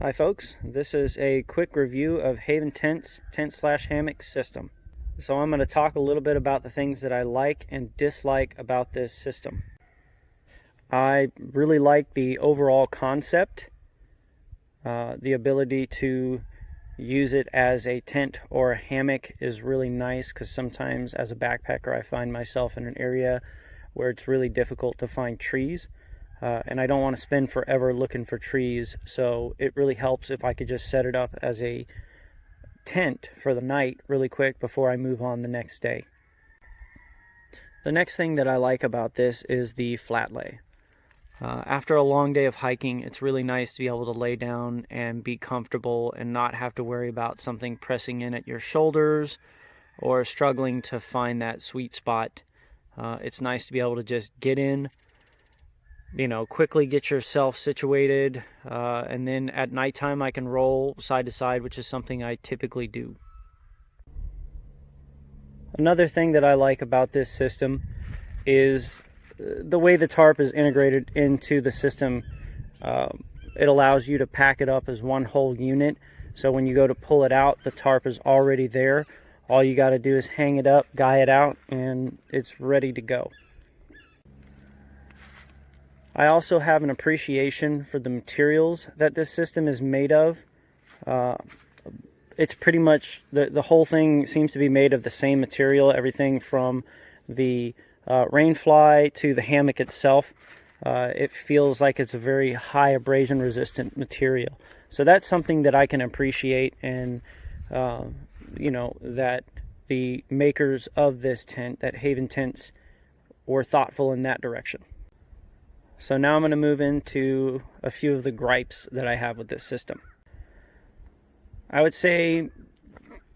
Hi folks, this is a quick review of Haven Tent's tent/hammock system. So I'm going to talk a little bit about the things that I like and dislike about this system. I really like the overall concept. The ability to use it as a tent or a hammock is really nice, because sometimes as a backpacker I find myself in an area where it's really difficult to find trees. And I don't want to spend forever looking for trees, so it really helps if I could just set it up as a tent for the night really quick before I move on the next day. The next thing that I like about this is the flat lay. After a long day of hiking, it's really nice to be able to lay down and be comfortable and not have to worry about something pressing in at your shoulders or struggling to find that sweet spot. It's nice to be able to just get in, quickly get yourself situated, and then at nighttime I can roll side to side, which is something I typically do. Another thing that I like about this system is the way the tarp is integrated into the system. It allows you to pack it up as one whole unit, so when you go to pull it out, the tarp is already there. All you got to do is hang it up, guy it out, and it's ready to go. I also have an appreciation for the materials that this system is made of. It's pretty much, the whole thing seems to be made of the same material, everything from the rainfly to the hammock itself. It feels like it's a very high abrasion resistant material. So that's something that I can appreciate, and that the makers of this tent, that Haven Tents, were thoughtful in that direction. So now I'm going to move into a few of the gripes that I have with this system. I would say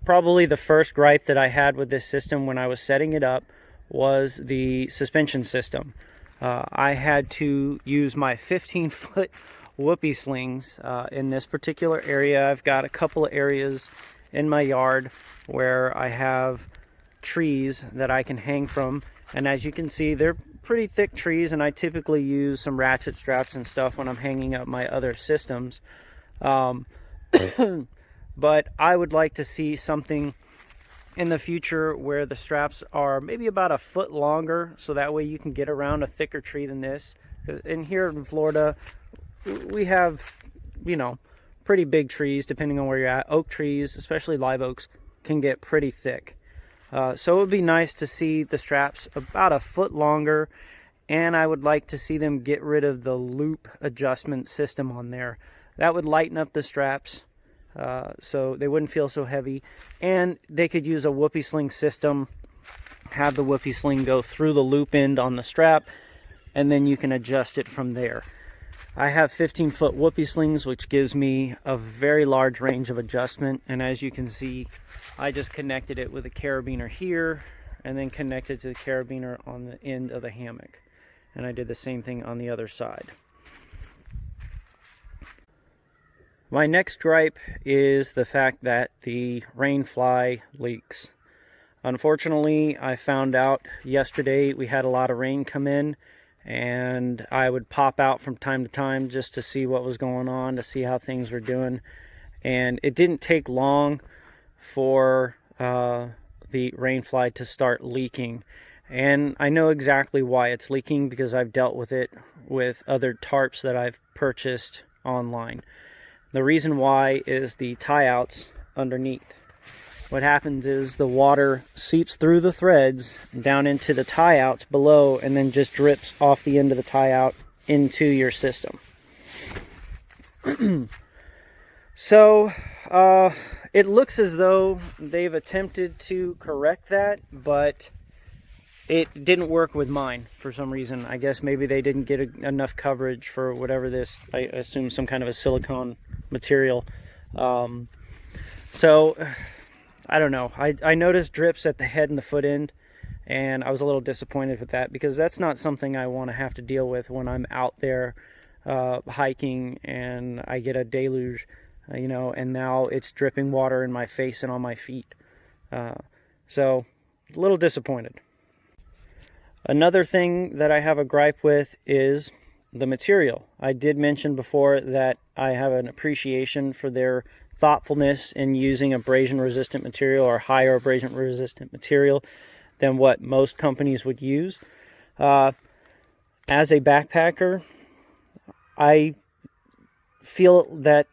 probably the first gripe that I had with this system when I was setting it up was the suspension system. I had to use my 15-foot whoopee slings in this particular area. I've got a couple of areas in my yard where I have trees that I can hang from, and as you can see, they're pretty thick trees, and I typically use some ratchet straps and stuff when I'm hanging up my other systems. But I would like to see something in the future where the straps are maybe about a foot longer, so that way you can get around a thicker tree than this. In here in Florida, we have, pretty big trees depending on where you're at. Oak trees, especially live oaks, can get pretty thick. So it would be nice to see the straps about a foot longer, and I would like to see them get rid of the loop adjustment system on there. That would lighten up the straps so they wouldn't feel so heavy, and they could use a whoopee sling system, have the whoopee sling go through the loop end on the strap, and then you can adjust it from there. I have 15-foot whoopee slings, which gives me a very large range of adjustment, and as you can see, I just connected it with a carabiner here and then connected to the carabiner on the end of the hammock, and I did the same thing on the other side. My next gripe is the fact that the rainfly leaks. Unfortunately, I found out yesterday we had a lot of rain come in, and I would pop out from time to time just to see what was going on, to see how things were doing. And it didn't take long for the rainfly to start leaking. And I know exactly why it's leaking, because I've dealt with it with other tarps that I've purchased online. The reason why is the tie-outs underneath. What happens is the water seeps through the threads down into the tie-outs below, and then just drips off the end of the tie-out into your system. So it looks as though they've attempted to correct that, but it didn't work with mine for some reason. I guess maybe they didn't get enough coverage for whatever this, I assume some kind of a silicone material. So I don't know. I noticed drips at the head and the foot end, and I was a little disappointed with that, because that's not something I want to have to deal with when I'm out there hiking and I get a deluge, and now it's dripping water in my face and on my feet. So a little disappointed. Another thing that I have a gripe with is the material. I did mention before that I have an appreciation for their thoughtfulness in using abrasion-resistant material or higher abrasion-resistant material than what most companies would use. As a backpacker, I feel that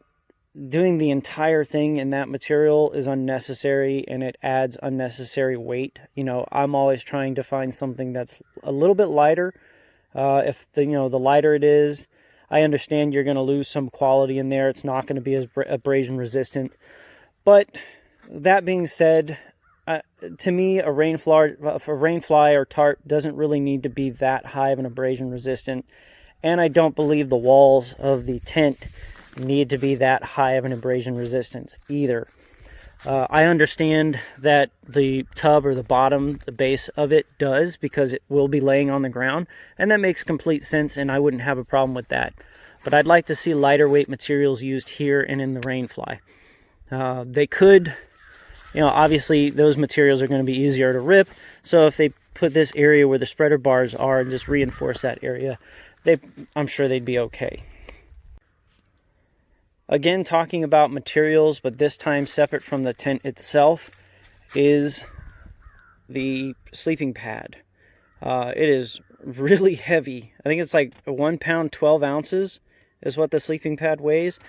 doing the entire thing in that material is unnecessary, and it adds unnecessary weight. You know, I'm always trying to find something that's a little bit lighter. If the lighter it is, I understand you're going to lose some quality in there. It's not going to be as abrasion resistant. But that being said, to me, a rain fly or tarp doesn't really need to be that high of an abrasion resistant. And I don't believe the walls of the tent need to be that high of an abrasion resistance either. I understand that the tub or the bottom, the base of it does, because it will be laying on the ground, and that makes complete sense, and I wouldn't have a problem with that. But I'd like to see lighter weight materials used here and in the rain fly. They could, obviously those materials are going to be easier to rip, so if they put this area where the spreader bars are and just reinforce that area, I'm sure they'd be okay. Again, talking about materials, but this time separate from the tent itself, is the sleeping pad. It is really heavy. I think it's like 1 pound 12 ounces is what the sleeping pad weighs.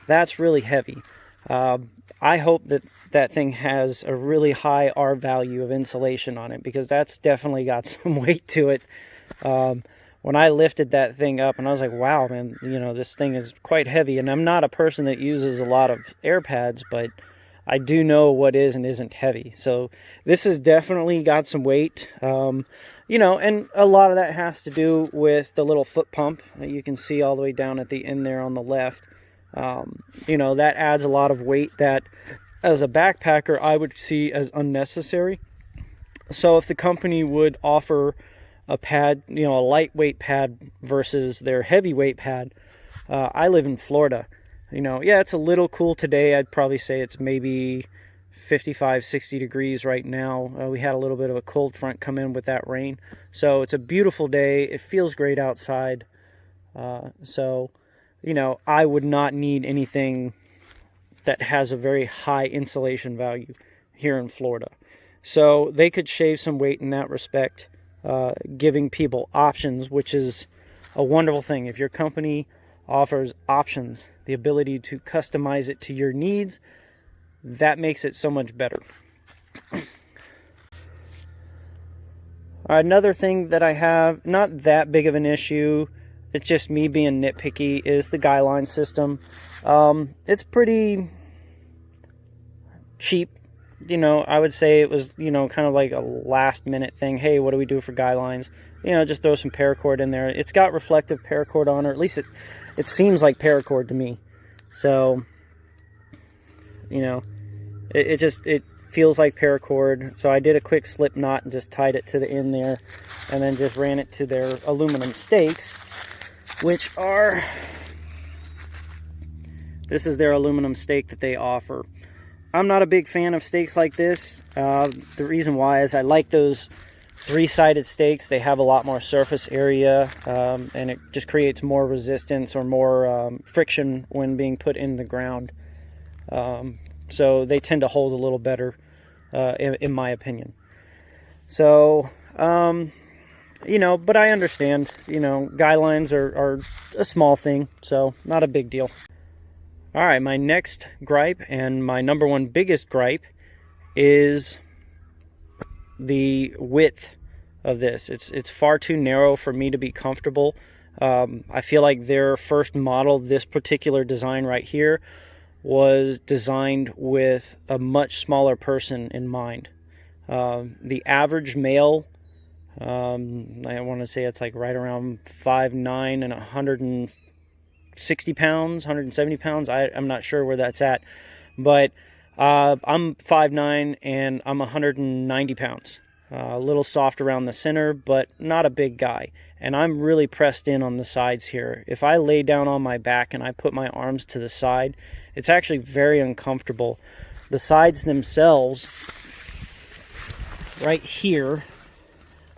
That's really heavy. I hope that thing has a really high R value of insulation on it, because that's definitely got some weight to it. When I lifted that thing up, and I was like, wow, man, this thing is quite heavy. And I'm not a person that uses a lot of air pads, but I do know what is and isn't heavy. So this has definitely got some weight. And a lot of that has to do with the little foot pump that you can see all the way down at the end there on the left. That adds a lot of weight that, as a backpacker, I would see as unnecessary. So if the company would offer a pad, a lightweight pad versus their heavyweight pad. I live in Florida. It's a little cool today. I'd probably say it's maybe 55, 60 degrees right now. We had a little bit of a cold front come in with that rain. So it's a beautiful day. It feels great outside. I would not need anything that has a very high insulation value here in Florida. So they could shave some weight in that respect. Giving people options, which is a wonderful thing. If your company offers options, the ability to customize it to your needs, that makes it so much better. Another thing that I have, not that big of an issue, it's just me being nitpicky, is the guy line system. It's pretty cheap. I would say it was, kind of like a last minute thing. Hey, what do we do for guy lines? Just throw some paracord in there. It's got reflective paracord on it. At least it seems like paracord to me. So, it feels like paracord. So I did a quick slip knot and just tied it to the end there, and then just ran it to their aluminum stakes, this is their aluminum stake that they offer. I'm not a big fan of stakes like this. The reason why is I like those 3-sided stakes. They have a lot more surface area, and it just creates more resistance or more friction when being put in the ground. So they tend to hold a little better, in my opinion. So, but I understand, guy lines are a small thing, so not a big deal. All right, my next gripe, and my number one biggest gripe, is the width of this. It's far too narrow for me to be comfortable. I feel like their first model, this particular design right here, was designed with a much smaller person in mind. The average male, I want to say it's like right around 5'9" and 160 pounds, 170 pounds. I'm not sure where that's at, but I'm 5'9" and I'm 190 pounds. A little soft around the center, but not a big guy. And I'm really pressed in on the sides here. If I lay down on my back and I put my arms to the side, it's actually very uncomfortable. The sides themselves, right here,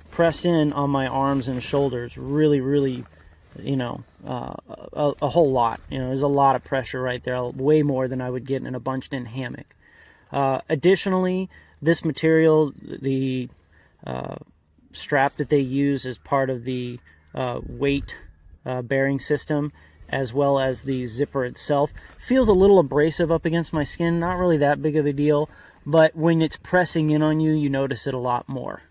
press in on my arms and shoulders really, really you know, a whole lot. You know, there's a lot of pressure right there, way more than I would get in a bunched in hammock. Additionally, this material, the strap that they use as part of the weight bearing system, as well as the zipper itself, feels a little abrasive up against my skin. Not really that big of a deal, but when it's pressing in on you, you notice it a lot more.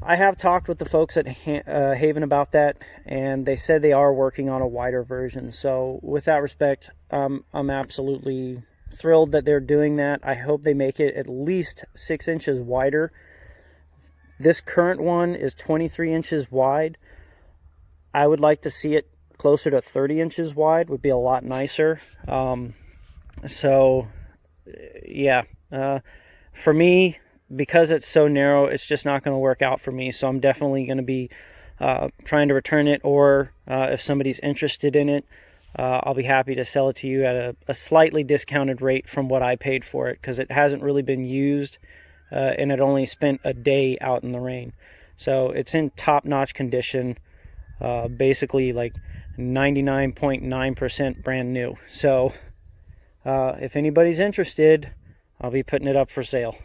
I have talked with the folks at Haven about that, and they said they are working on a wider version. So with that respect, I'm absolutely thrilled that they're doing that. I hope they make it at least 6 inches wider. This current one is 23 inches wide. I would like to see it closer to 30 inches wide, would be a lot nicer. So yeah, for me, because it's so narrow, it's just not going to work out for me. So I'm definitely going to be trying to return it, or if somebody's interested in it, I'll be happy to sell it to you at a slightly discounted rate from what I paid for it, because it hasn't really been used, and it only spent a day out in the rain. So it's in top-notch condition, basically like 99.9% brand new. So if anybody's interested, I'll be putting it up for sale.